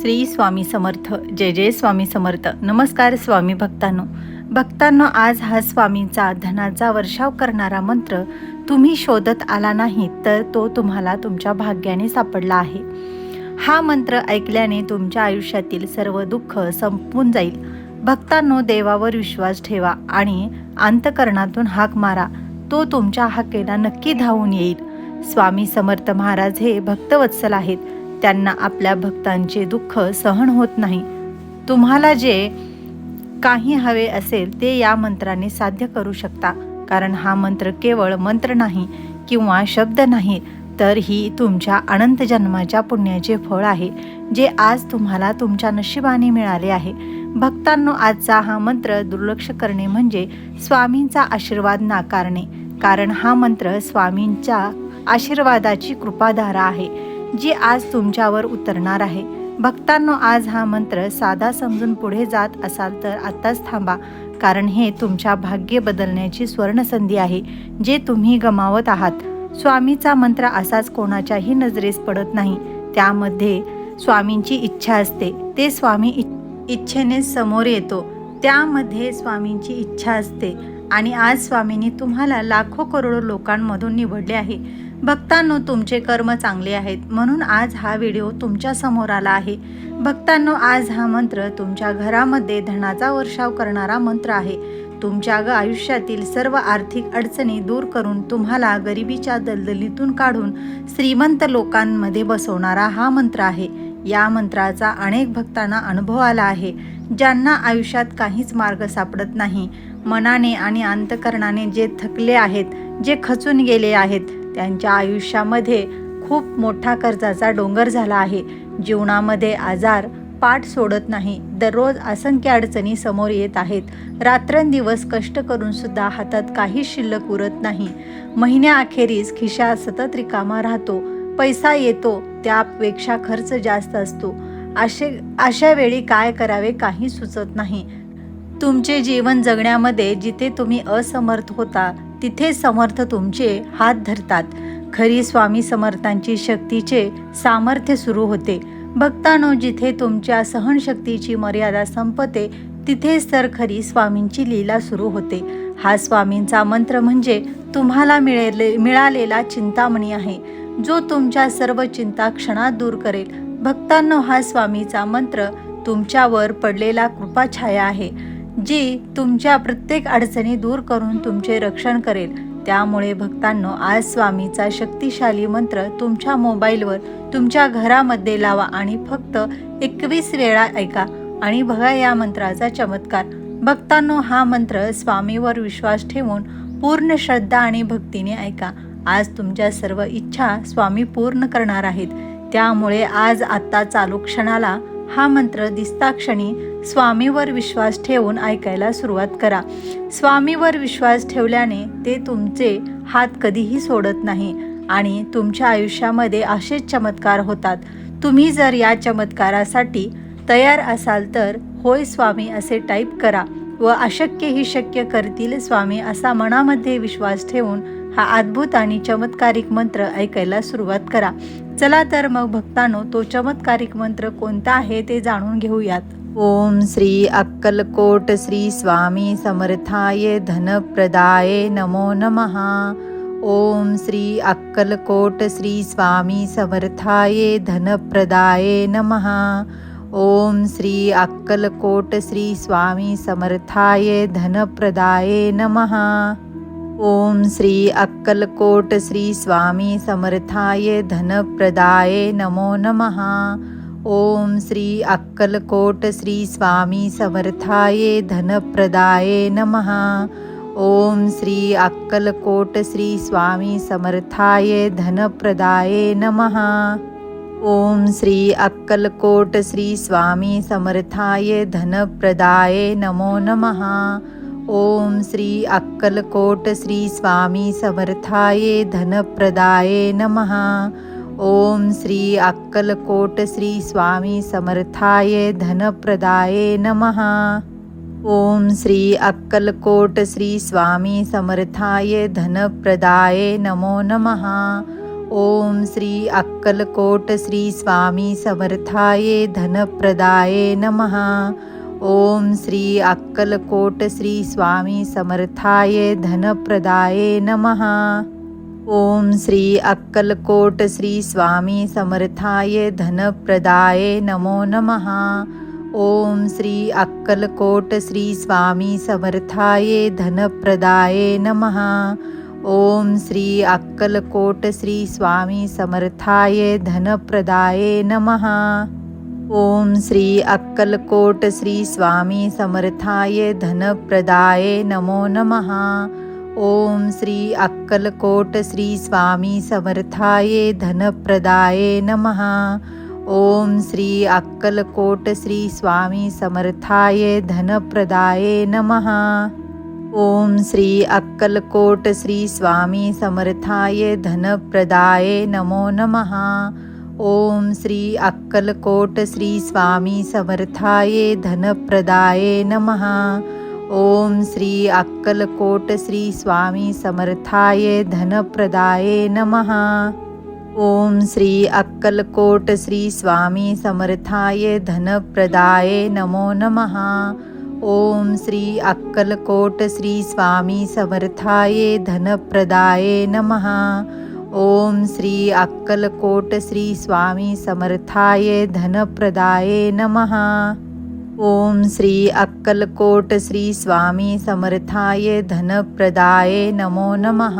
श्री स्वामी समर्थ. जय जय स्वामी समर्थ. नमस्कार स्वामी भक्तांनो, आज हा स्वामींचा धनाचा वर्षाव करणारा मंत्र तुम्ही शोधत आला नाही तर तो तुम्हाला तुमच्या भाग्याने सापडला आहे. हा मंत्र ऐकल्याने तुमच्या आयुष्यातील सर्व दुःख संपून जाईल. भक्तांनो, देवावर विश्वास ठेवा आणि अंतःकरणातून हाक मारा, तो तुमच्या हाकेला नक्की धावून येईल. स्वामी समर्थ महाराज हे भक्तवत्सल आहेत. त्यांना आपल्या भक्तांचे दुःख सहन होत नाही. तुम्हाला जे काही हवे असेल ते या मंत्राने साध्य करू शकता, कारण हा मंत्र केवळ मंत्र नाही किंवा शब्द नाही, तर ही तुमच्या अनंत जन्माच्या पुण्याचे फळ आहे, जे आज तुम्हाला तुमच्या नशिबाने मिळाले आहे. भक्तांनो, आजचा हा मंत्र दुर्लक्ष करणे म्हणजे स्वामींचा आशीर्वाद नाकारणे, कारण हा मंत्र स्वामींच्या आशीर्वादाची कृपाधारा आहे, जी आज तुमच्यावर उतरणार आहे. भक्तांनो, आज हा मंत्र साधा समजून पुढे जात असाल तर आत्ताच थांबा, कारण हे तुमच्या भाग्य बदलण्याची सुवर्णसंधी आहे, जे तुम्ही गमावत आहात. स्वामीचा मंत्र असाच कोणाच्याही नजरेस पडत नाही. त्यामध्ये स्वामींची इच्छा असते. ते स्वामी इच्छेने समोर येतो. त्यामध्ये स्वामींची इच्छा असते. आणि आज स्वामींनी तुम्हाला लाखो करोडो लोकांमधून निवडले आहे. भक्तांनो, तुमचे कर्म चांगले आहेत म्हणून आज हा व्हिडिओ तुमच्या समोर आला आहे. भक्तांनो, आज हा मंत्र तुमच्या घरामध्ये धनाचा वर्षाव करणारा मंत्र आहे. तुमच्या आयुष्यातील सर्व आर्थिक अडचणी दूर करून तुम्हाला गरिबीच्या दलदलीतून काढून श्रीमंत लोकांमध्ये बसवणारा हा मंत्र आहे. या मंत्राचा अनेक भक्तांना अनुभव आला आहे. ज्यांना आयुष्यात काहीच मार्ग सापडत नाही, मनाने आणि अंतःकरणाने जे थकले आहेत, जे खचून गेले आहेत, त्यांच्या आयुष्यामध्ये खूप मोठा कर्जाचा डोंगर झाला आहे. जीवनामध्ये आजार पाठ सोडत नाही. दररोज असंख्य अडचणी समोर येत आहेत. रात्रंदिवस कष्ट करून सुद्धा हातात काही शिल्लक उरत नाही. महिन्याअखेरीस खिशा सतत रिकामा राहतो. पैसा येतो त्यापेक्षा खर्च जास्त असतो. अशा वेळी काय करावे काही सुचत नाही. तुमचे जीवन जगण्यामध्ये जिथे तुम्ही असमर्थ होता, तिथे समर्थ तुमचे हात धरतात. खरी स्वामी समर्थांची शक्तीचे सामर्थ्य सुरू होते. भक्तांनो, जिथे तुमच्या सहनशक्तीची मर्यादा संपते, तिथेच तर खरी स्वामींची लीला सुरू होते. हा स्वामींचा मंत्र म्हणजे तुम्हाला मिळालेला चिंतामणी आहे, जो तुमच्या सर्व चिंता क्षणात दूर करेल. भक्तांनो, हा स्वामीचा मंत्र तुमच्यावर पडलेला कृपाछाया आहे, जी तुमच्या प्रत्येक अडचणी दूर करून तुमचे रक्षण करेल. त्यामुळे भक्तांनो, आज स्वामीचा शक्तिशाली मंत्र तुमच्या मोबाईलवर तुमच्या घरामध्ये लावा आणि फक्त 21 वेळा ऐका आणि बघा या मंत्राचा चमत्कार. भक्तांनो, हा मंत्र स्वामीवर विश्वास ठेवून पूर्ण श्रद्धा आणि भक्तीने ऐका. आज तुमच्या सर्व इच्छा स्वामी पूर्ण करणार आहेत. त्यामुळे आज आत्ता चालू क्षणाला हा मंत्र दिसता क्षणी स्वामीवर विश्वास ठेवून ऐकायला सुरुवात करा. स्वामीवर विश्वास ठेवल्याने ते तुमचे हात कधीही सोडत नाही आणि तुमच्या आयुष्यामध्ये असेच चमत्कार होतात. तुम्ही जर या चमत्कारासाठी तयार असाल तर होय स्वामी असे टाईप करा व अशक्य ही शक्य करतील स्वामी असा मनामध्ये विश्वास ठेवून हा अद्भुत आणि चमत्कारिक मंत्र ऐकायला सुरुवात करा. चला तर मग भक्तांनो, तो चमत्कारिक मंत्र कोणता आहे ते जाणून घेऊयात. ओम श्री अक्कलकोट श्री स्वामी समर्थाय धनप्रदाय नमो नमः. ओम श्री अक्कलकोट श्री स्वामी समर्थाय धनप्रदाय नमः. ओम श्री अक्कलकोट श्री स्वामी समर्थाय धनप्रदाय नमः. ओम श्री अक्कलकोट श्री स्वामी समर्थाय धनप्रदाय नमो नमः. ओम श्री अक्कलकोट श्री स्वामी समर्थाय धनप्रदाय नमः. ओम श्री अक्कलकोट श्री स्वामी समर्थाय धनप्रदाय नमः. ओम श्री अक्कलकोट श्री स्वामी समर्थाय धनप्रदाय नमो नमः. ओम श्री अक्कलकोट श्री स्वामी समर्थाय धनप्रदाय नमः. ओम श्री अक्कलकोट श्री स्वामी समर्थाय धनप्रदाय नमः. ओम श्री अक्कलकोट श्री स्वामी समर्थाय धनप्रदाय नमो नमः. ओम श्री अक्कलकोट श्री स्वामी समर्थाये धनप्रदाये नमः। ओम श्री अक्कलकोट श्री स्वामी समर्थाये धनप्रदाये नमः। ओम श्री अक्कलकोट श्री स्वामी समर्थाये धनप्रदाये नमो नमः। ओम श्री अक्कलकोट श्री स्वामी समर्थाये धनप्रदाये नमः। ओम श्री अक्कलकोट श्री स्वामी समर्थाये धनप्रदाये नमः। ओम श्री अक्कलकोट श्री स्वामी समर्थाये धनप्रदाये नमो नमः। ओम श्री अक्कलकोट श्री स्वामी समर्थाये धनप्रदाये नमः। ओम श्री अक्कलकोट श्री स्वामी समर्थाये धनप्रदाये नमः। ओम श्री अक्कलकोट श्री स्वामी समर्थाये धनप्रदाये नमो नमः। ओम श्री अक्कलकोट श्री स्वामी समर्थाये धनप्रदाये नमः। ओम श्री अक्कलकोट श्री स्वामी समर्थाये धनप्रदाये नमः। ओम श्री अक्कलकोट श्री स्वामी समर्थाये धनप्रदाये नमो नमः। ओम श्री अक्कलकोट श्री स्वामी समर्थाये धनप्रदाये नमः। ओम श्री अक्कलकोट श्री स्वामी समर्थाये धनप्रदाये नमः। ओम श्री अक्कलकोट श्री स्वामी समर्थाये धनप्रदाये नमो नमः।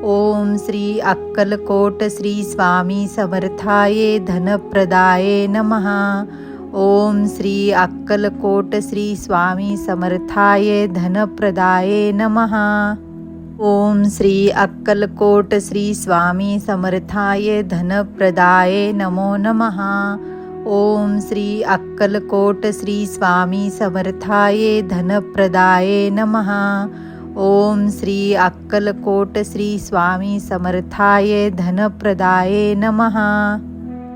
ओम श्री अक्कलकोट श्री स्वामी समर्थाये धनप्रदाये नमः। ओम श्री अक्कलकोट श्री स्वामी समर्थाये धनप्रदाये नमः। ओम श्री अक्कलकोट श्री स्वामी समर्थाये धनप्रदाये नमो नमः। ओम श्री अक्कलकोट श्री स्वामी समर्थाये धनप्रदाये नमः। ओम श्री अक्कलकोट श्री स्वामी समर्थाये धनप्रदाये नमः।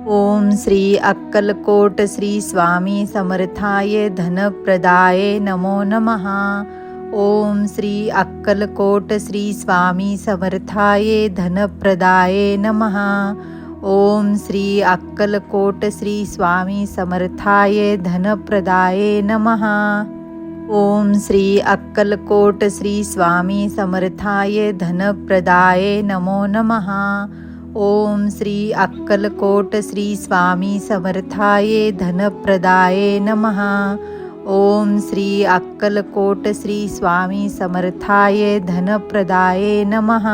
ओम श्री अक्कलकोट श्री स्वामी समर्थाये धनप्रदाये नमो नमः। ओम श्री अक्कलकोट श्री स्वामी समर्थाये धनप्रदाये नमः। ओम श्री अक्कलकोट श्री स्वामी समर्थाये धनप्रदाये नमः। ओम श्री अक्कलकोट श्री स्वामी समर्थाये धनप्रदाये नमो नमः। ओम श्री अक्कलकोट श्री स्वामी समर्थाये धनप्रदाये नमः। ओम श्री अक्कलकोट श्री स्वामी समर्थाये धनप्रदाये नमः।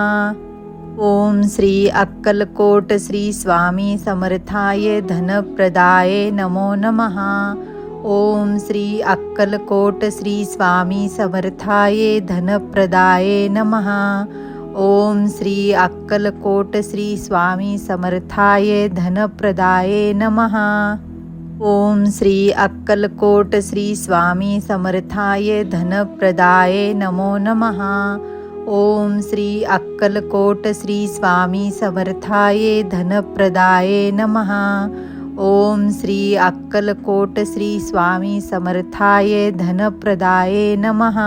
ओम श्री अक्कलकोट श्री स्वामी समर्थाये धनप्रदाये नमो नमः। ओम श्री अक्कलकोट श्री स्वामी समर्थाये धनप्रदाये नमः। ओम श्री अक्कलकोट श्री स्वामी समर्थाये धनप्रदाये नमः। ओम श्री अक्कलकोट श्री स्वामी समर्थाये धनप्रदाये नमो नमः। ओम श्री अक्कलकोट श्री स्वामी समर्थाये धनप्रदाये नमः। ओम श्री अक्कलकोट श्री स्वामी समर्थाये धनप्रदाये नमः।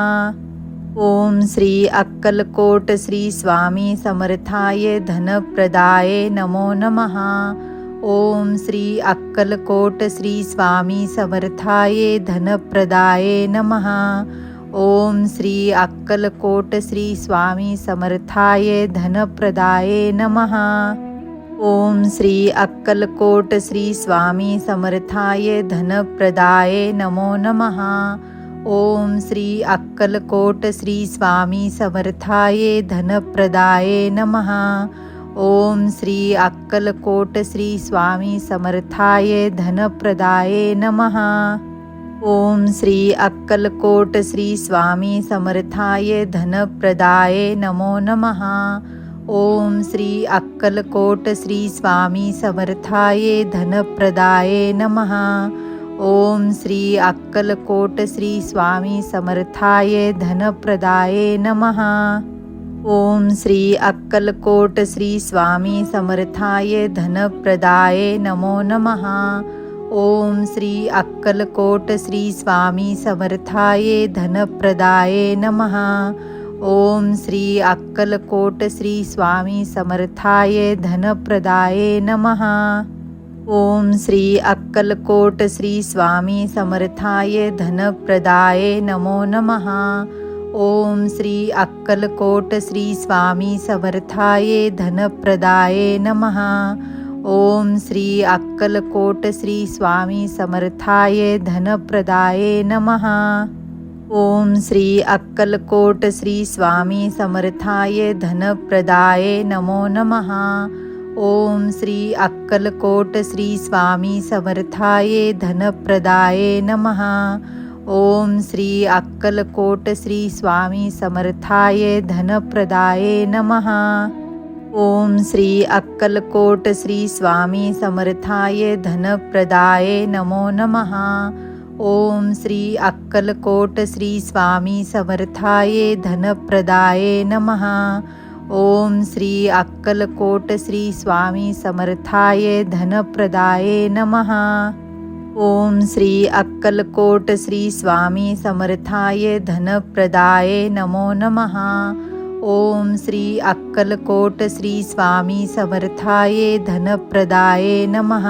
ओम श्री अक्कलकोट श्री स्वामी समर्थाये धनप्रदाये नमो नमः। ओम श्री अक्कलकोट श्री स्वामी समर्थाये धनप्रदाये नमः। ओम श्री अक्कलकोट श्री स्वामी समर्थाये धनप्रदाये नमः। ओम श्री अक्कलकोट श्री स्वामी समर्थाये धनप्रदाये नमो नमः। ओम श्री अक्कलकोट श्री स्वामी समर्थाये धनप्रदाये नमः। ओम श्री अक्कलकोट श्री स्वामी समर्थाये धनप्रदाये नमः। ओम श्री अक्कलकोट श्री स्वामी समर्थाये धनप्रदाये नमो नमः। ओम श्री अक्कलकोट श्री स्वामी समर्थाये धनप्रदाये नमः। ओम श्री अक्कलकोट श्री स्वामी समर्थाये धनप्रदाये नमः। ओम श्री अक्कलकोट श्री स्वामी समर्थाये धनप्रदाये नमो नमः। ओम श्री अक्कलकोट श्री स्वामी समर्थाये धनप्रदाये नमः। ओम श्री अक्कलकोट श्री स्वामी समर्थाय धनप्रदाय नमः. ओम श्री अक्कलकोट श्री स्वामी समर्थाय धनप्रदाय नमो नमः. ओम श्री अक्कलकोट श्री स्वामी समर्थाय धनप्रदाय नमः. ओम श्री अक्कलकोट श्री स्वामी समर्थाय धनप्रदाय नमः. ओम श्री अक्कलकोट श्री स्वामी समर्थाय धनप्रदाय नमो नमः. ओम श्री अक्कलकोट श्री स्वामी समर्थाय धनप्रदाय नमः. ओम श्री अक्कलकोट श्री स्वामी समर्थाय धनप्रदाय नमः. ओम श्री अक्कलकोट श्री स्वामी समर्थाय धनप्रदाय नमो नमः. ओम श्री अक्कलकोट श्री स्वामी समर्थाय धनप्रदाय नमः. ओम श्री अक्कलकोट श्री स्वामी समर्थाय धनप्रदाय नमः. ओम श्री अक्कलकोट श्री स्वामी समर्थाय धनप्रदाय नमो नमः. ओम श्री अक्कलकोट श्री स्वामी समर्थाय धनप्रदाय नमः.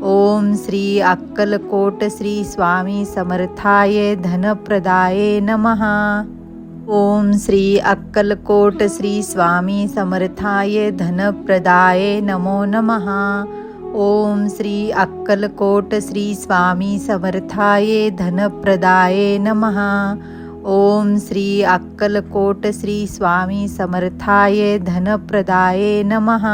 ओम श्री अक्कलकोट श्री स्वामी समर्थाय धनप्रदाय नमः. ओम श्री अक्कलकोट श्री स्वामी समर्थाय धनप्रदाय नमो नमः. ओम श्री अक्कलकोट श्री स्वामी समर्थाय धनप्रदाय नमः. ओम श्री अक्कलकोट श्री स्वामी समर्थाय धनप्रदाय नमः.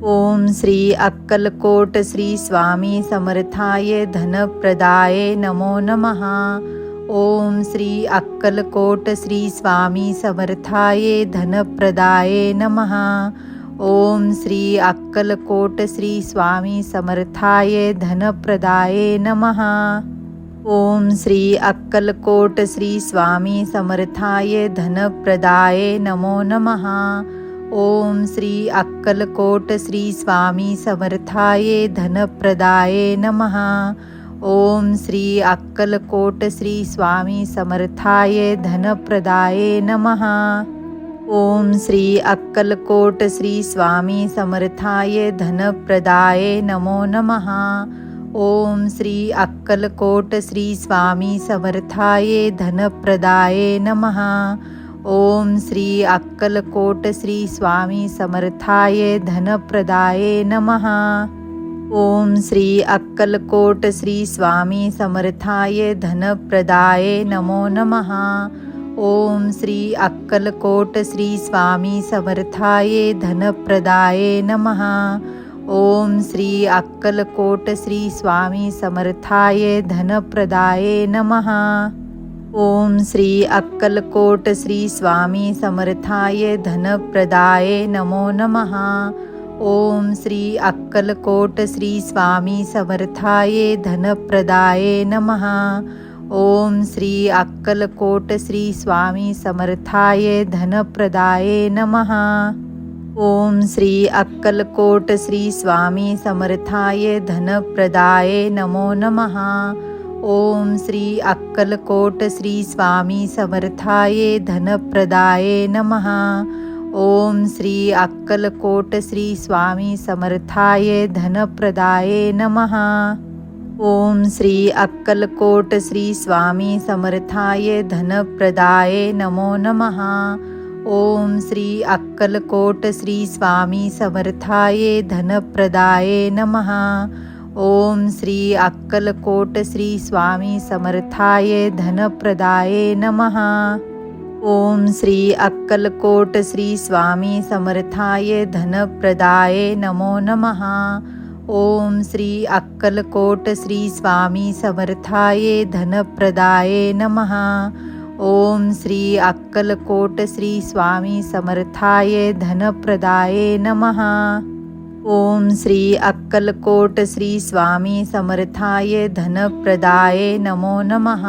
ओम श्री अक्कलकोट श्री स्वामी समर्थाय धनप्रदाय नमो नमः. ओम श्री अक्कलकोट श्री स्वामी समर्थाय धनप्रदाय नमः. ओम श्री अक्कलकोट श्री स्वामी समर्थाय धनप्रदाय नमः. ओम श्री अक्कलकोट श्री स्वामी समर्थाय धनप्रदाय नमो नमः. ओम श्री अक्कलकोट श्री स्वामी समर्थाय धनप्रदाय नमः. ओम श्री अक्कलकोट श्री स्वामी समर्थाय धनप्रदाय नमः. ओम श्री अक्कलकोट श्री स्वामी समर्थाय धनप्रदाय नमो नमः. ओम श्री अक्कलकोट श्री स्वामी समर्थाय धनप्रदाय नमः. ओम श्री अक्कलकोट श्री स्वामी समर्थाय धनप्रदाय नमः. ओम श्री अक्कलकोट श्री स्वामी समर्थाय धनप्रदाय नमो नमः. ओम श्री अक्कलकोट श्री स्वामी समर्थाय धनप्रदाय नमः. ओम श्री अक्कलकोट श्री स्वामी समर्थाय धनप्रदाय नमः. ओम श्री अक्कलकोट श्री स्वामी समर्थाय धनप्रदाय नमो नमः. ओम श्री अक्कलकोट श्री स्वामी समर्थाय धनप्रदाय नमः. ओम श्री अक्कलकोट श्री स्वामी समर्थाय धनप्रदाय नमः. ओम श्री अक्कलकोट श्री स्वामी समर्थाय धनप्रदाय नमो नमः. ओम श्री अक्कलकोट श्री स्वामी समर्थाय धनप्रदाय नमः. ओम श्री अक्कलकोट श्री स्वामी समर्थाय धनप्रदाय नमः. ओम श्री अक्कलकोट श्री स्वामी समर्थाय धनप्रदाय नमो नमः. ओम श्री अक्कलकोट श्री स्वामी समर्थाय धनप्रदाय नमः. ओम श्री अक्कलकोट श्री स्वामी समर्थाय धनप्रदाय नमः. ओम श्री अक्कलकोट श्री स्वामी समर्थाय धनप्रदाय नमो नमः. ओम श्री अक्कलकोट श्री स्वामी समर्थाय धनप्रदाय नमः. ओम श्री अक्कलकोट श्री स्वामी समर्थाय धनप्रदाय नमः. ओम श्री अक्कलकोट श्री स्वामी समर्थाय धनप्रदाय नमो नमः.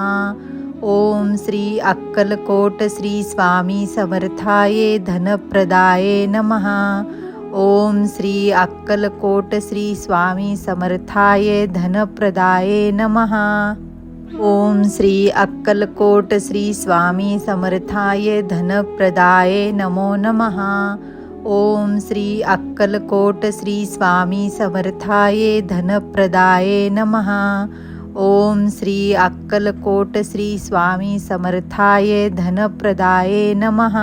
ओम श्री अक्कलकोट श्री स्वामी समर्थाय धनप्रदाय नमः. ओम श्री अक्कलकोट श्री स्वामी समर्थाय धनप्रदाय नमः. ओम श्री अक्कलकोट श्री स्वामी समर्थाय धनप्रदाय नमो नमः। ओम श्री अक्कलकोट श्री स्वामी समर्थाय धनप्रदाय नमः। ओम श्री अक्कलकोट श्री स्वामी समर्थाय धनप्रदाय नमः।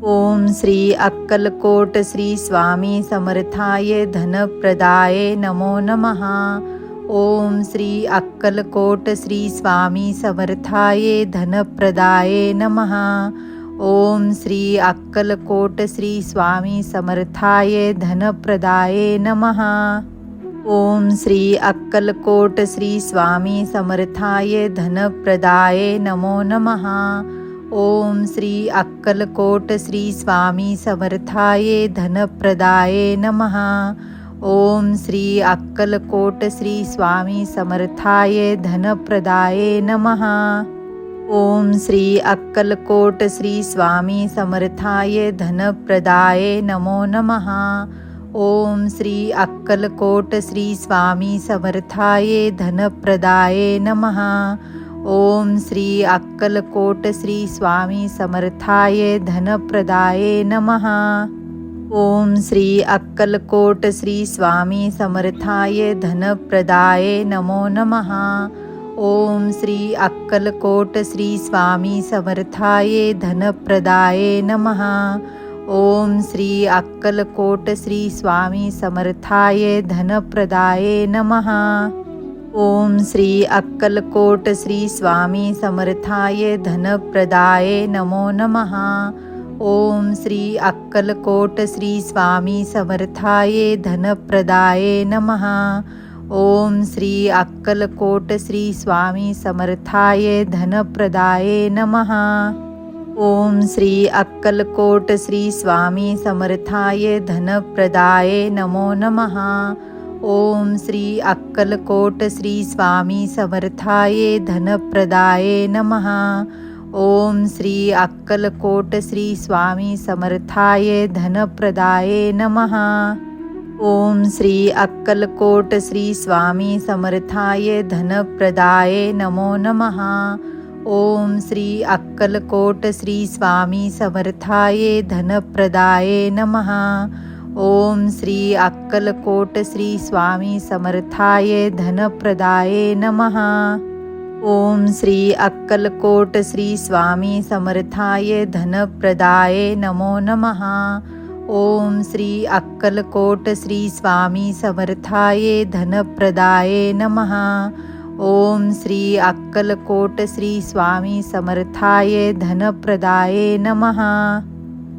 ओम श्री अक्कलकोट श्री स्वामी समर्थाय धनप्रदाय नमो नमः। ओम श्री अक्कलकोट श्री स्वामी समर्थाय धनप्रदाय नमः। ओम श्री अक्कलकोट श्री स्वामी समर्थाय धनप्रदाय नमः। ओम श्री अक्कलकोट श्री स्वामी समर्थाय धनप्रदाय नमो नमः। ओम श्री अक्कलकोट श्री स्वामी समर्थाय धनप्रदाय नमः। ओम श्री अक्कलकोट श्री स्वामी समर्थाय धनप्रदाय नमः। ओम श्री अक्कलकोट श्री स्वामी समर्थाय धनप्रदाय नमो नमः। ओम श्री अक्कलकोट श्री स्वामी समर्थाय धनप्रदाय नमः। ओम श्री अक्कलकोट श्री स्वामी समर्थाय धनप्रदाय नमः। ओम श्री अक्कलकोट श्री स्वामी समर्थाय धनप्रदाय नमो नमः। ओम श्री अक्कलकोट श्री स्वामी समर्थाय धनप्रदाय नमः। ओम श्री अक्कलकोट श्री स्वामी समर्थाय धनप्रदाय नमः। ओम श्री अक्कलकोट श्री स्वामी समर्थाय धनप्रदाय नमो नमः। ओम श्री अक्कलकोट श्री स्वामी समर्थाय धनप्रदाय नमः। ओम श्री अक्कलकोट श्री स्वामी समर्थाय धनप्रदाय नमः। ओम श्री अक्कलकोट श्री स्वामी समर्थाय धनप्रदाय नमो नमः। ओम श्री अक्कलकोट श्री स्वामी समर्थाय धनप्रदाय नमः। ओम श्री अक्कलकोट श्री स्वामी समर्थाय धनप्रदाय नमः। ओम श्री अक्कलकोट श्री स्वामी समर्थाय धनप्रदाय नमो नमः। ओम श्री अक्कलकोट श्री स्वामी समर्थाय धनप्रदाय नमः। ओम श्री अक्कलकोट श्री स्वामी समर्थाय धनप्रदाय नमः। ओम श्री अक्कलकोट श्री स्वामी समर्थाय धनप्रदाय नमो नमः। ओम श्री अक्कलकोट श्री स्वामी समर्थाय धनप्रदाय नमः। ओम श्री अक्कलकोट श्री स्वामी समर्थाय धनप्रदाय नमः।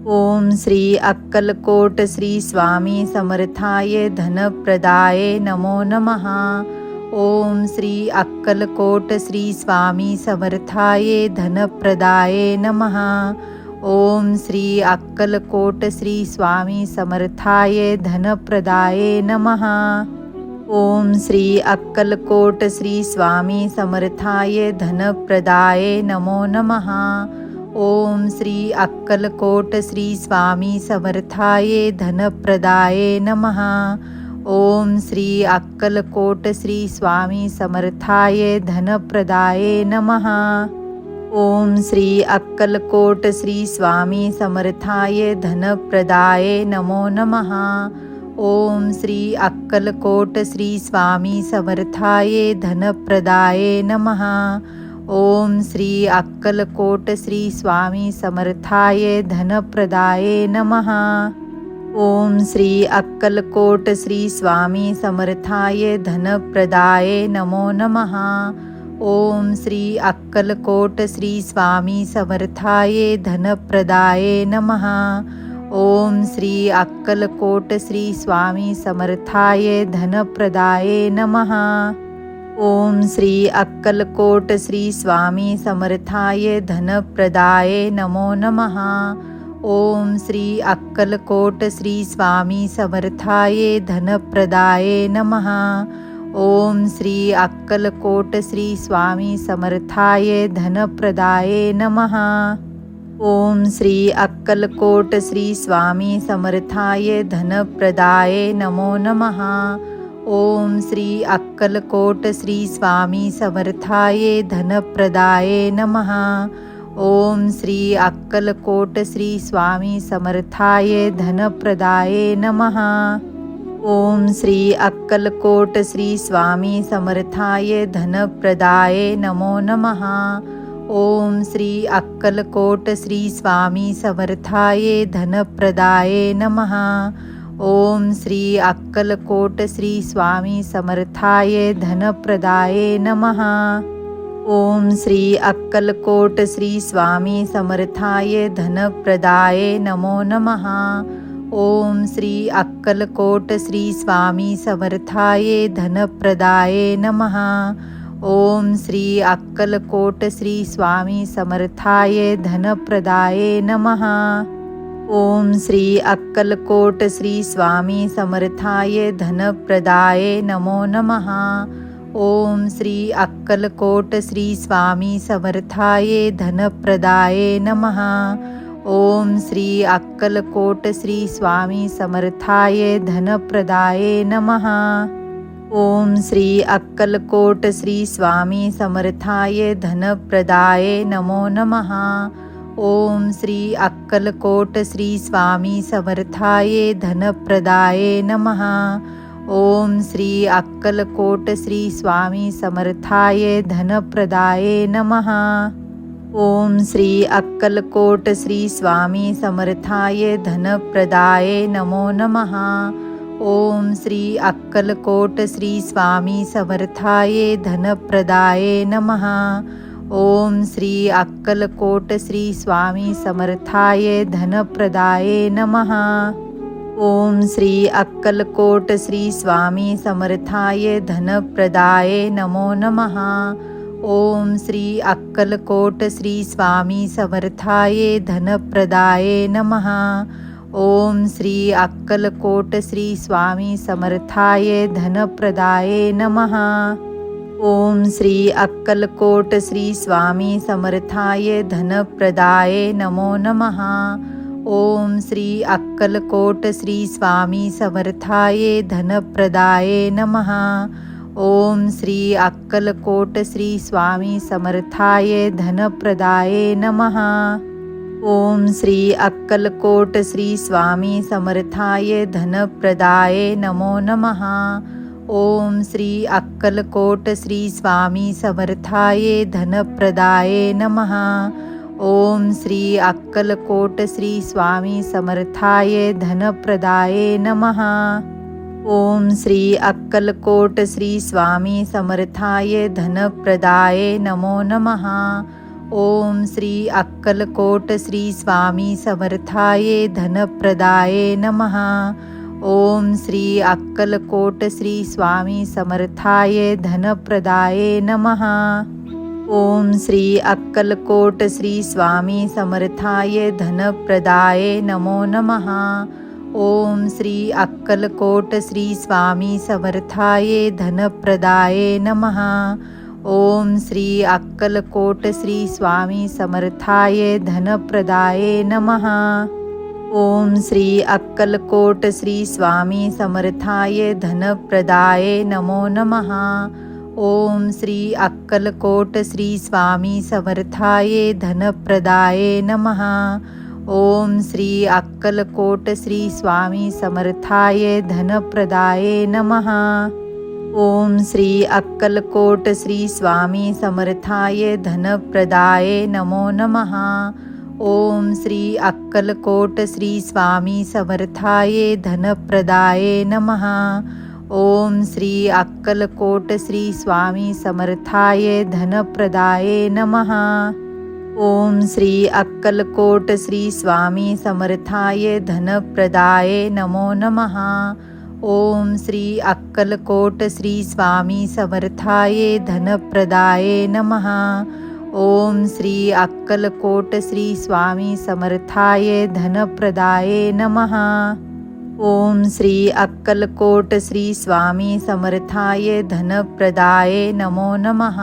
ओम श्री अक्कलकोट श्री स्वामी समर्थाय धनप्रदाय नमो नमः। ओम श्री अक्कलकोट श्री स्वामी समर्थाय धनप्रदाय नमः। ओम श्री अक्कलकोट श्री स्वामी समर्थाय धनप्रदाय नमः। ओम श्री अक्कलकोट श्री स्वामी समर्थाय धनप्रदाय नमो नमः। ओम श्री अक्कलकोट श्री स्वामी समर्थाय धनप्रदाय नमः। ओम श्री अक्कलकोट श्री स्वामी समर्थाय धनप्रदाय नमः। ओम श्री अक्कलकोट श्री स्वामी समर्थाय धनप्रदाय नमो नमः। ओम श्री अक्कलकोट श्री स्वामी समर्थाय धनप्रदाय नमः। ओम श्री अक्कलकोट श्री स्वामी समर्थाय धनप्रदाय नमः। ओम श्री अक्कलकोट श्री स्वामी समर्थाय धनप्रदाय नमो नमः। ओम श्री अक्कलकोट श्री स्वामी समर्थाय धनप्रदाय नमः। ओम श्री अक्कलकोट श्री स्वामी समर्थाय धनप्रदाय नमः। ओम श्री अक्कलकोट श्री स्वामी समर्थाय धनप्रदाय नमो नमः। ओम श्री अक्कलकोट श्री स्वामी समर्थाय धनप्रदाय नमः। ओम श्री अक्कलकोट श्री स्वामी समर्थाय धनप्रदाय नमः। ओम श्री अक्कलकोट श्री स्वामी समर्थाय धनप्रदाय नमो नमः। ओम श्री अक्कलकोट श्री स्वामी समर्थाये धनप्रदाये नमः। ओम श्री अक्कलकोट श्री स्वामी समर्थाये धनप्रदाये नमः। ओम श्री अक्कलकोट श्री स्वामी समर्थाये धनप्रदाये नमो नमः। ओम श्री अक्कलकोट श्री स्वामी समर्थाये धनप्रदाये नमः। ओम श्री अक्कलकोट श्री स्वामी समर्थाये धनप्रदाये नमः। ओम श्री अक्कलकोट श्री स्वामी समर्थाये धनप्रदाये नमो नमः। ओम श्री अक्कलकोट श्री स्वामी समर्थाये धनप्रदाये नमः। ओम श्री अक्कलकोट श्री स्वामी समर्थाये धनप्रदाये नमः। ओम श्री अक्कलकोट श्री स्वामी समर्थाये धनप्रदाये नमो नमः। ओम श्री अक्कलकोट श्री स्वामी समर्थाये धनप्रदाये नमः। ओम श्री अक्कलकोट श्री स्वामी समर्थाये धनप्रदाये नमः। ओम श्री अक्कलकोट श्री स्वामी समर्थाये धनप्रदाये नमो नमः। ओम श्री अक्कलकोट श्री स्वामी समर्थाये धनप्रदाये नमः। ओम श्री अक्कलकोट श्री स्वामी समर्थाये धनप्रदाये नमः। ओम श्री अक्कलकोट श्री स्वामी समर्थाये धनप्रदाये नमो नमः। ओम श्री अक्कलकोट श्री स्वामी समर्थाये धनप्रदाये नमः। ओम श्री अक्कलकोट श्री स्वामी समर्थाये धनप्रदाये नमः। ओम श्री अक्कलकोट श्री स्वामी समर्थाये धनप्रदाये नमो नमः। ओम श्री अक्कलकोट श्री स्वामी समर्थाये धनप्रदाये नमः। ओम श्री अक्कलकोट श्री स्वामी समर्थाये धनप्रदाये नमः। ओम श्री अक्कलकोट श्री स्वामी समर्थाये धनप्रदाये नमो नमः। ओम श्री अक्कलकोट श्री स्वामी समर्थाये धनप्रदाये नमः। ओम श्री अक्कलकोट श्री स्वामी समर्थाये धनप्रदाये नमः। ओम श्री अक्कलकोट श्री स्वामी समर्थाये धनप्रदाये नमो नमः। ओम श्री अक्कलकोट श्री स्वामी समर्थाये धनप्रदाये नमः। ओम श्री अक्कलकोट श्री स्वामी समर्थाये धनप्रदाये नमः। ओम श्री अक्कलकोट श्री स्वामी समर्थाये धनप्रदाये नमो नमः। ओम श्री अक्कलकोट श्री स्वामी समर्थाये धनप्रदाये नमः। ओम श्री अक्कलकोट श्री स्वामी समर्थाये धनप्रदाये नमः। ओम श्री अक्कलकोट श्री स्वामी समर्थाये धनप्रदाये नमो नमः। ओम श्री अक्कलकोट श्री स्वामी समर्थाये धनप्रदाये नमः। ओम श्री अक्कलकोट श्री स्वामी समर्थाये धनप्रदाये नमः। ओम श्री अक्कलकोट श्री स्वामी समर्थाये धनप्रदाये नमो नमः। ओम श्री अक्कलकोट श्री स्वामी समर्थाये धनप्रदाये नमः। ओम श्री अक्कलकोट श्री स्वामी समर्थाये धनप्रदाये नमः। ओम श्री अक्कलकोट श्री स्वामी समर्थाये धनप्रदाये नमो नमः। ओम श्री अक्कलकोट श्री स्वामी समर्थाये धनप्रदाये नमः। ओम श्री अक्कलकोट श्री स्वामी समर्थाये धनप्रदाये नमः। ओम श्री अक्कलकोट श्री स्वामी समर्थाये धनप्रदाये नमो नमः। ओम श्री अक्कलकोट श्री स्वामी समर्थाये धनप्रदाये नमः। ओम श्री अक्कलकोट श्री स्वामी समर्थाये धनप्रदाये नमः। ओम श्री अक्कलकोट श्री स्वामी समर्थाये धनप्रदाये नमो नमः।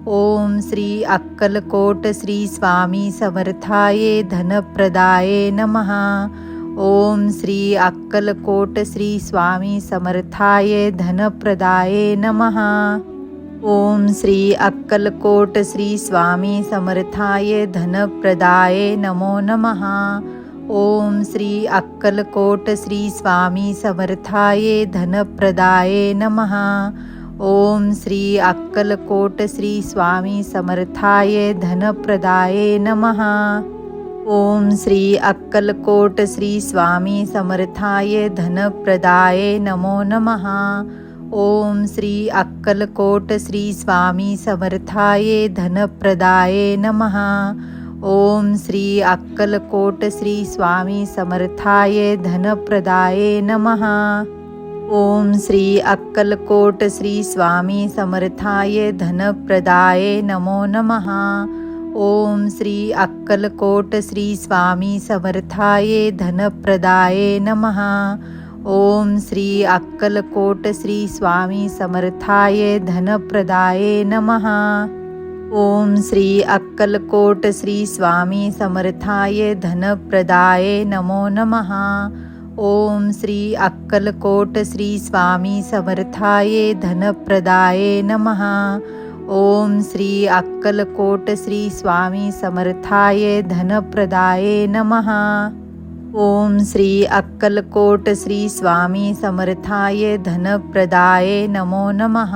ओम श्री अक्कलकोट श्री स्वामी समर्थाये धनप्रदाये नमः। ओम श्री अक्कलकोट श्री स्वामी समर्थाय धनप्रदाय नमः। ओम श्री अक्कलकोट श्री स्वामी समर्थाय धनप्रदाय नमो नमः। ओम श्री अक्कलकोट श्री स्वामी समर्थाय धनप्रदाय नमः। ओम श्री अक्कलकोट श्री स्वामी समर्थाय धनप्रदाय नमः। ओम श्री अक्कलकोट श्री स्वामी समर्थाय धनप्रदाय नमो नमः। ओम श्री अक्कलकोट श्री स्वामी समर्थाय धनप्रदाय नमः। ओम श्री अक्कलकोट श्री स्वामी समर्थाय धनप्रदाय नमः। ओम श्री अक्कलकोट श्री स्वामी समर्थाय धनप्रदाय नमो नमः। ओम श्री अक्कलकोट श्री स्वामी समर्थाय धनप्रदाय नमः। ओम श्री अक्कलकोट श्री स्वामी समर्थाय धनप्रदाय नमः। ओम श्री अक्कलकोट श्री स्वामी समर्थाय धनप्रदाय नमो नमः। ओम श्री अक्कलकोट श्री स्वामी समर्थाय धनप्रदाय नमः। ओम श्री अक्कलकोट श्री स्वामी समर्थाय धनप्रदाय नमः। ओम श्री अक्कलकोट श्री स्वामी समर्थाय धनप्रदाय नमो नमः।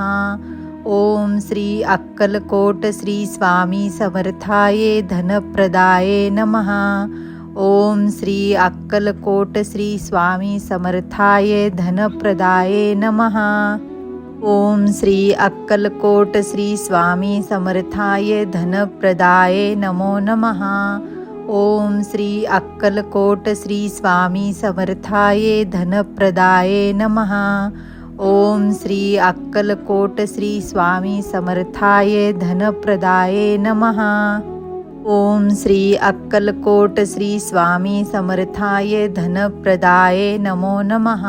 ओम श्री अक्कलकोट श्री स्वामी समर्थाय धनप्रदाय नमः। ओम श्री अक्कलकोट श्री स्वामी समर्थाय धनप्रदाय नमः। ओम श्री अक्कलकोट श्री स्वामी समर्थाय धनप्रदाय नमो नमः। ओम श्री अक्कलकोट श्री स्वामी समर्थाय धनप्रदाय नमः। ओम श्री अक्कलकोट श्री स्वामी समर्थाय धनप्रदाय नमः। ओम श्री अक्कलकोट श्री स्वामी समर्थाय धनप्रदाय नमो नमः।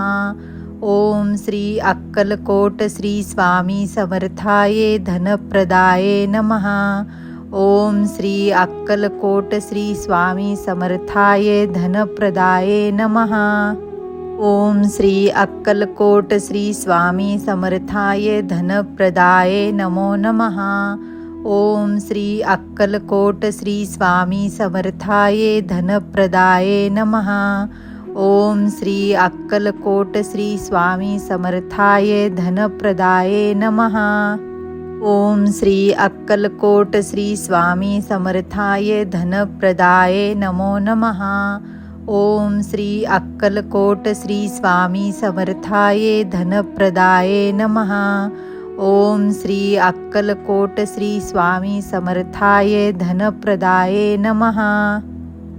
ओम श्री अक्कलकोट श्री स्वामी समर्थाय धनप्रदाय नमः। ओम श्री अक्कलकोट श्री स्वामी समर्थाय धनप्रदाय नमः। ओम श्री अक्कलकोट श्री स्वामी समर्थाय धनप्रदाय नमो नमः। ओम श्री अक्कलकोट श्री स्वामी समर्थाय धनप्रदाय नमः। ओम श्री अक्कलकोट श्री स्वामी समर्थाय धनप्रदाय नमः। ओम श्री अक्कलकोट श्री स्वामी समर्थाय धनप्रदाय नमो नमः। ओम श्री अक्कलकोट श्री स्वामी समर्थाय धनप्रदाय नमः। ओम श्री अक्कलकोट श्री स्वामी समर्थाय धनप्रदाय नमः।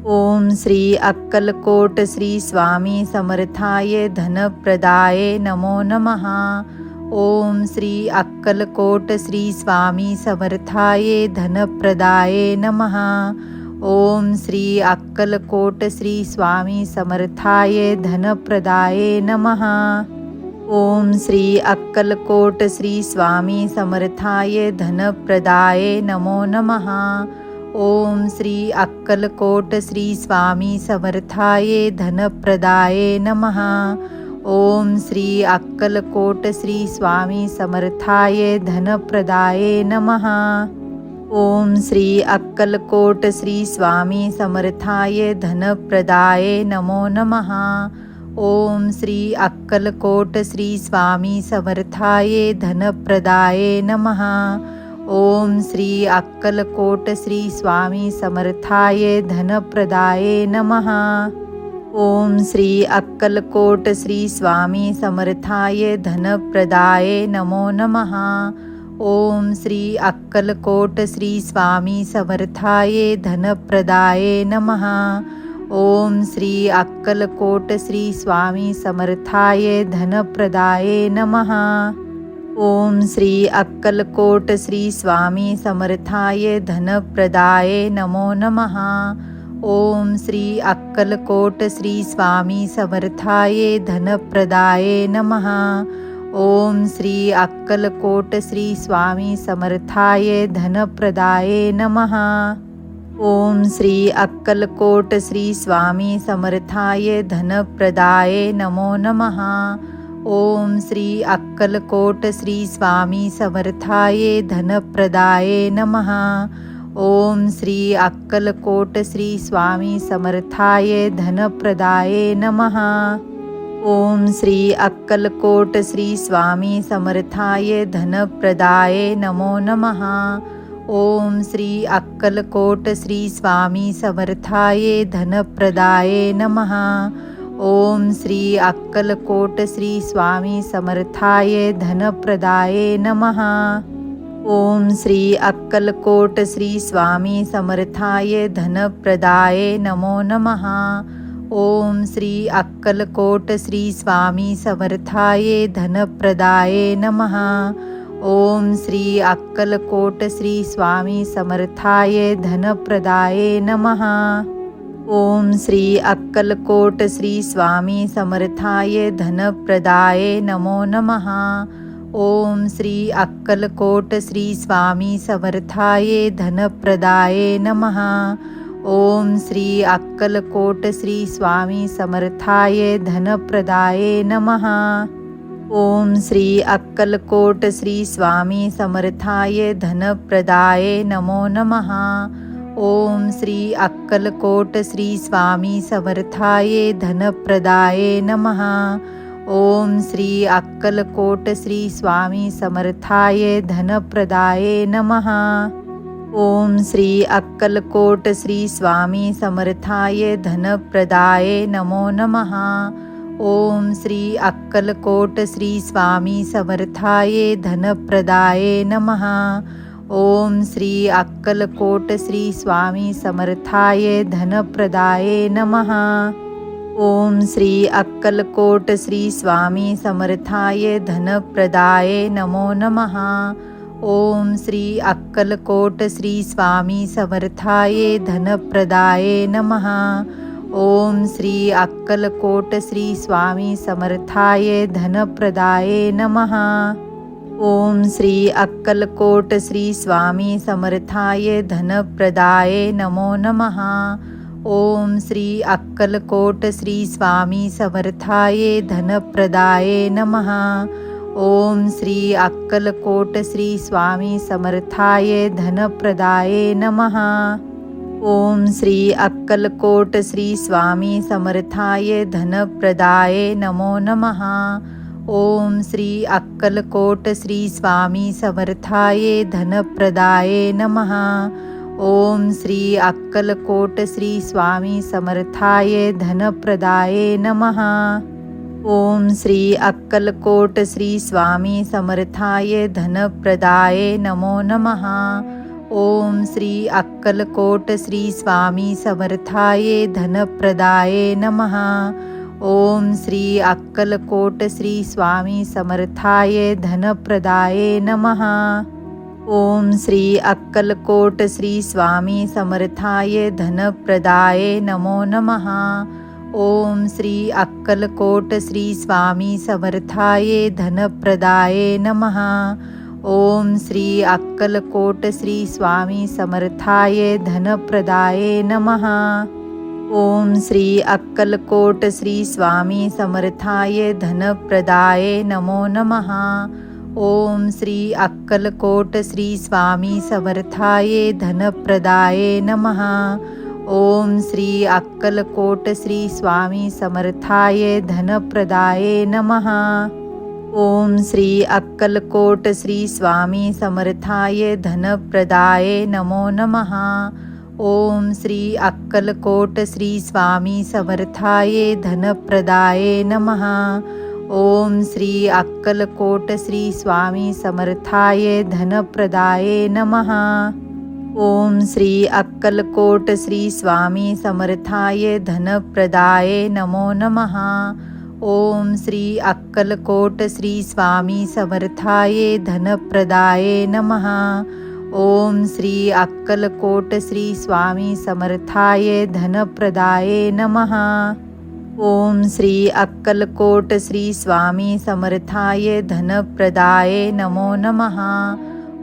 ओम श्री अक्कलकोट श्री स्वामी समर्थाय धनप्रदाय नमो नमः। ओम श्री अक्कलकोट श्री स्वामी समर्थाय धनप्रदाय नमः। ओम श्री अक्कलकोट श्री स्वामी समर्थाय धनप्रदाय नमः। ओम श्री अक्कलकोट श्री स्वामी समर्थाय धनप्रदाय नमो नमः। ओम श्री अक्कलकोट श्री स्वामी समर्थाय धनप्रदाय नमः। ओम श्री अक्कलकोट श्री स्वामी समर्थाय धनप्रदाय नमः। ओम श्री अक्कलकोट श्री स्वामी समर्थाय धनप्रदाय नमो नमः। ओम श्री अक्कलकोट श्री स्वामी समर्थाय धनप्रदाय नमः। ओम श्री अक्कलकोट श्री स्वामी समर्थाय धनप्रदाय नमः। ओम श्री अक्कलकोट श्री स्वामी समर्थाय धनप्रदाय नमो नमः। ओम श्री अक्कलकोट श्री स्वामी समर्थाय धनप्रदाय नमः। ओम श्री अक्कलकोट श्री स्वामी समर्थाय धनप्रदाय नमः। ओम श्री अक्कलकोट श्री स्वामी समर्थाय धनप्रदाय नमो नमः। ओम श्री अक्कलकोट श्री स्वामी समर्थाय धनप्रदाय नमः। ओम श्री अक्कलकोट श्री स्वामी समर्थाय धनप्रदाय नमः। ओम श्री अक्कलकोट श्री स्वामी समर्थाय धनप्रदाय नमो नमः। ओम श्री अक्कलकोट श्री स्वामी समर्थाय धनप्रदाय नमः। ओम श्री अक्कलकोट श्री स्वामी समर्थाय धनप्रदाय नमः। ओम श्री अक्कलकोट श्री स्वामी समर्थाय धनप्रदाय नमो नमः। ओम श्री अक्कलकोट श्री स्वामी समर्थाय धनप्रदाय नमः। ओम श्री अक्कलकोट श्री स्वामी समर्थाय धनप्रदाय नमः। ओम श्री अक्कलकोट श्री स्वामी समर्थाय धनप्रदाय नमो नमः। ओम श्री अक्कलकोट श्री स्वामी समर्थाय धनप्रदाय नमः। ओम श्री अक्कलकोट श्री स्वामी समर्थाय धनप्रदाय नमः। ओम श्री अक्कलकोट श्री स्वामी समर्थाय धनप्रदाय नमो नमः। ओम श्री अक्कलकोट श्री स्वामी समर्थाय धनप्रदाय नमः। ओम श्री अक्कलकोट श्री स्वामी समर्थाय धनप्रदाय नमः। ओम श्री अक्कलकोट श्री स्वामी समर्थाय धनप्रदाय नमो नमः। ओम श्री अक्कलकोट श्री स्वामी समर्थाय धनप्रदाय नमः। ओम श्री अक्कलकोट श्री स्वामी समर्थाय धनप्रदाय नमः। ओम श्री अक्कलकोट श्री स्वामी समर्थाय धनप्रदाय नमो नमः। ओम श्री अक्कलकोट श्री स्वामी समर्थाय धनप्रदाय नमः। ओम श्री अक्कलकोट श्री स्वामी समर्थाय धनप्रदाय नमः। ओम श्री अक्कलकोट श्री स्वामी समर्थाय धनप्रदाय नमो नमः। ओम श्री अक्कलकोट श्री स्वामी समर्थाय धनप्रदाय नमः। ओम श्री अक्कलकोट श्री स्वामी समर्थाय धनप्रदाय नमः। ओम श्री अक्कलकोट श्री स्वामी समर्थाय धनप्रदाय नमो नमः। ओम श्री अक्कलकोट श्री स्वामी समर्थाय धनप्रदाय नमः। ओम श्री अक्कलकोट श्री स्वामी समर्थाय धनप्रदाय नमः। ओम श्री अक्कलकोट श्री स्वामी समर्थाय धनप्रदाय नमो नमः। ओम श्री अक्कलकोट श्री स्वामी समर्थाय धनप्रदाय नमः। ओम श्री अक्कलकोट श्री स्वामी समर्थाय धनप्रदाय नमः। ओम श्री अक्कलकोट श्री स्वामी समर्थाय धनप्रदाय नमो नमः। ओम श्री अक्कलकोट श्री स्वामी समर्थाय धनप्रदाय नमः। ओम श्री अक्कलकोट श्री स्वामी समर्थाय धनप्रदाय नमः। ओम श्री अक्कलकोट श्री स्वामी समर्थाय धनप्रदाय नमो नमः। ओम श्री अक्कलकोट श्री स्वामी समर्थाय धनप्रदाय नमः। ओम श्री अक्कलकोट श्री स्वामी समर्थाय धनप्रदाय नमः। ओम श्री अक्कलकोट श्री स्वामी समर्थाय धनप्रदाय नमो नमः। ओम श्री अक्कलकोट श्री स्वामी समर्थाय धनप्रदाय नमः। ओम श्री अक्कलकोट श्री स्वामी समर्थाय धनप्रदाय नमः। ओम श्री अक्कलकोट श्री स्वामी समर्थाय धनप्रदाय नमो नमः। ओम श्री अक्कलकोट श्री स्वामी समर्थाय धनप्रदाय नमः। ओम श्री अक्कलकोट श्री स्वामी समर्थाय धनप्रदाय नमः। ओम श्री अक्कलकोट श्री स्वामी समर्थाय धनप्रदाय नमो नमः। ओम श्री अक्कलकोट श्री स्वामी समर्थाय धनप्रदाय नमः। ओम श्री अक्कलकोट श्री स्वामी समर्थाय धनप्रदाय नमः। ओम श्री अक्कलकोट श्री स्वामी समर्थाय धनप्रदाय नमो नमः।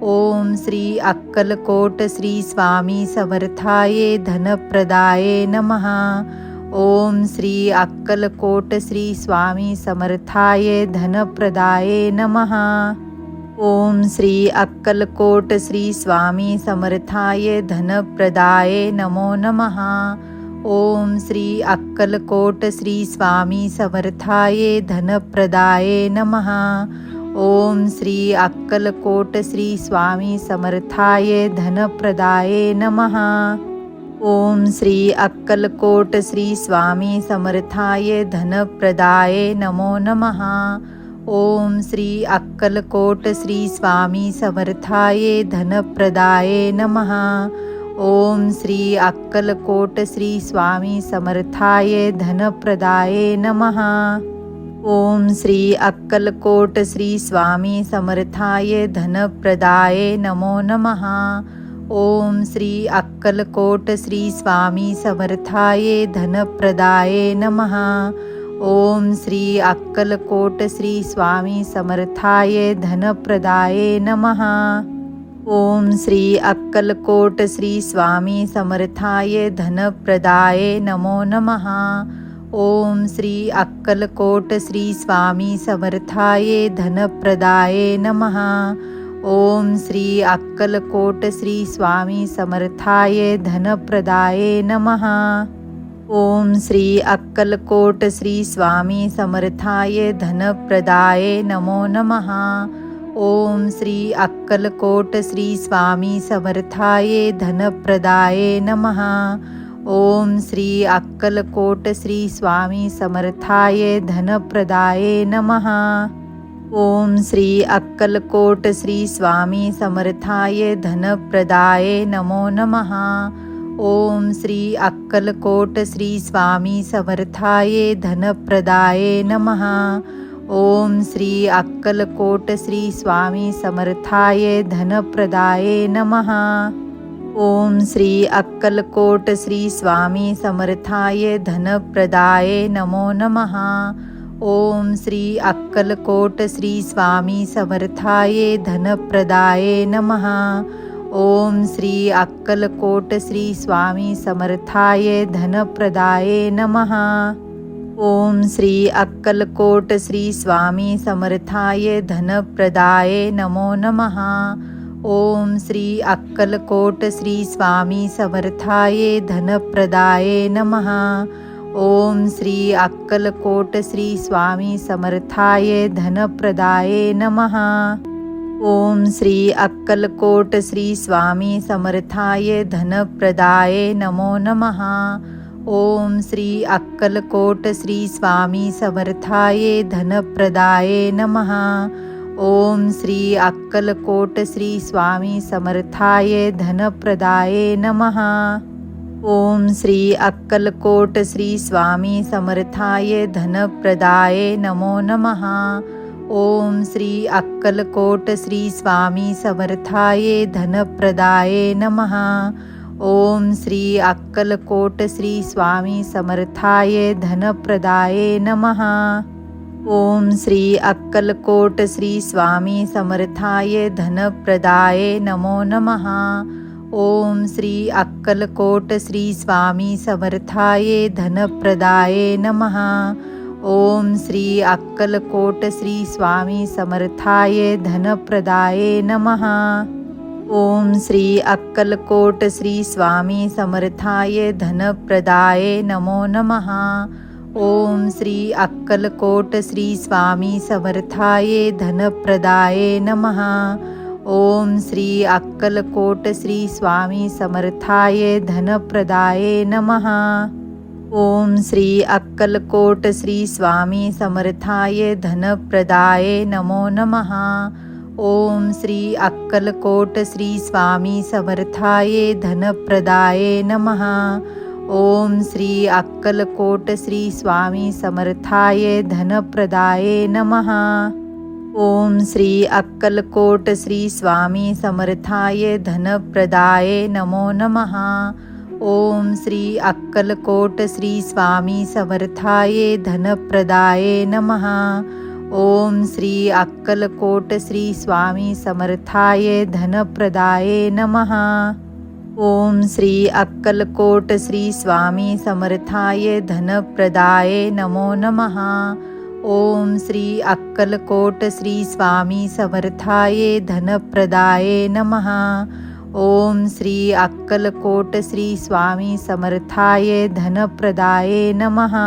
ओम श्री अक्कलकोट श्री स्वामी समर्थाये धनप्रदाये नमः। ओम श्री अक्कलकोट श्री स्वामी समर्थाये धनप्रदाये नमः। ओम श्री अक्कलकोट श्री स्वामी समर्थाये धनप्रदाये नमो नमः। ओम श्री अक्कलकोट श्री स्वामी समर्थाये धनप्रदाये नमः। ओम श्री अक्कलकोट श्री स्वामी समर्थाये धनप्रदाये नमः। ओम श्री अक्कलकोट श्री स्वामी समर्थाये धनप्रदाये नमो नमः। ओम श्री अक्कलकोट श्री स्वामी समर्थाये धनप्रदाये नमः। ओम श्री अक्कलकोट श्री स्वामी समर्थाये धनप्रदाये नमः। ओम श्री अक्कलकोट श्री स्वामी समर्थाये धनप्रदाये नमो नमः। ओम श्री अक्कलकोट श्री स्वामी समर्थाये धनप्रदाये नमः। ओम श्री अक्कलकोट श्री स्वामी समर्थाये धनप्रदाये नमः। ओम श्री अक्कलकोट श्री स्वामी समर्थाये धनप्रदाये नमो नमः। ओम श्री अक्कलकोट श्री स्वामी समर्थाये धनप्रदाये नमः। ओम श्री अक्कलकोट श्री स्वामी समर्थाये धनप्रदाये नमः। ओम श्री अक्कलकोट श्री स्वामी समर्थाये धनप्रदाये नमो नमः। ओम श्री अक्कलकोट श्री स्वामी समर्थाये धनप्रदाये नमः। ओम श्री अक्कलकोट श्री स्वामी समर्थाये धनप्रदाये नमः। ओम श्री अक्कलकोट श्री स्वामी समर्थाये धनप्रदाये नमो नमः। ओम श्री अक्कलकोट श्री स्वामी समर्थाये धनप्रदाये नमः। ओम श्री अक्कलकोट श्री स्वामी समर्थाये धनप्रदाये नमः। ओम श्री अक्कलकोट श्री स्वामी समर्थाये धनप्रदाये नमो नमः। ओम श्री अक्कलकोट श्री स्वामी समर्थाये धनप्रदाये नमः। ओम श्री अक्कलकोट श्री स्वामी समर्थाये धनप्रदाये नमः। ओम श्री अक्कलकोट श्री स्वामी समर्थाये धनप्रदाये नमो नमः। ओम श्री अक्कलकोट श्री स्वामी समर्थाये धनप्रदाये नमः। ओम श्री अक्कलकोट श्री स्वामी समर्थाये धनप्रदाये नमः। ओम श्री अक्कलकोट श्री स्वामी समर्थाये धनप्रदाये नमो नमः। ओम श्री अक्कलकोट श्री स्वामी समर्थाये धनप्रदाये नमः। ओम श्री अक्कलकोट श्री स्वामी समर्थाये धनप्रदाये नमः। ओम श्री अक्कलकोट श्री स्वामी समर्थाये धनप्रदाये नमो नमः। ओम श्री अक्कलकोट श्री स्वामी समर्थाये धनप्रदाये नमः। ओम श्री अक्कलकोट श्री स्वामी समर्थाये धनप्रदाये नमः। ओम श्री अक्कलकोट श्री स्वामी समर्थाये धनप्रदाये नमो नमः। ओम श्री अक्कलकोट श्री स्वामी समर्थाये धनप्रदाये नमः। ओम श्री अक्कलकोट श्री स्वामी समर्थाये धनप्रदाये नमः। ओम श्री अक्कलकोट श्री स्वामी समर्थाये धनप्रदाये नमो नमः। ओम श्री अक्कलकोट श्री स्वामी समर्थाये धनप्रदाये नमः। ओम श्री अक्कलकोट श्री स्वामी समर्थाये धनप्रदाये नमः। ओम श्री अक्कलकोट श्री स्वामी समर्थाये धनप्रदाये नमो नमः। ओम श्री अक्कलकोट श्री स्वामी समर्थाये धनप्रदाये नमः। ओम श्री अक्कलकोट श्री स्वामी समर्थाये धनप्रदाये नमः। ओम श्री अक्कलकोट श्री स्वामी समर्थाये धनप्रदाये नमो नमः। ओम श्री अक्कलकोट श्री स्वामी समर्थाये धनप्रदाये नमः। ओम श्री अक्कलकोट श्री स्वामी समर्थाय धनप्रदाय नमः. ओम श्री अक्कलकोट श्री स्वामी समर्थाय धनप्रदाय नमो नमः. ओम श्री अक्कलकोट श्री स्वामी समर्थाय धनप्रदाय नमः. ओम श्री अक्कलकोट श्री स्वामी समर्थाय धनप्रदाय नमः.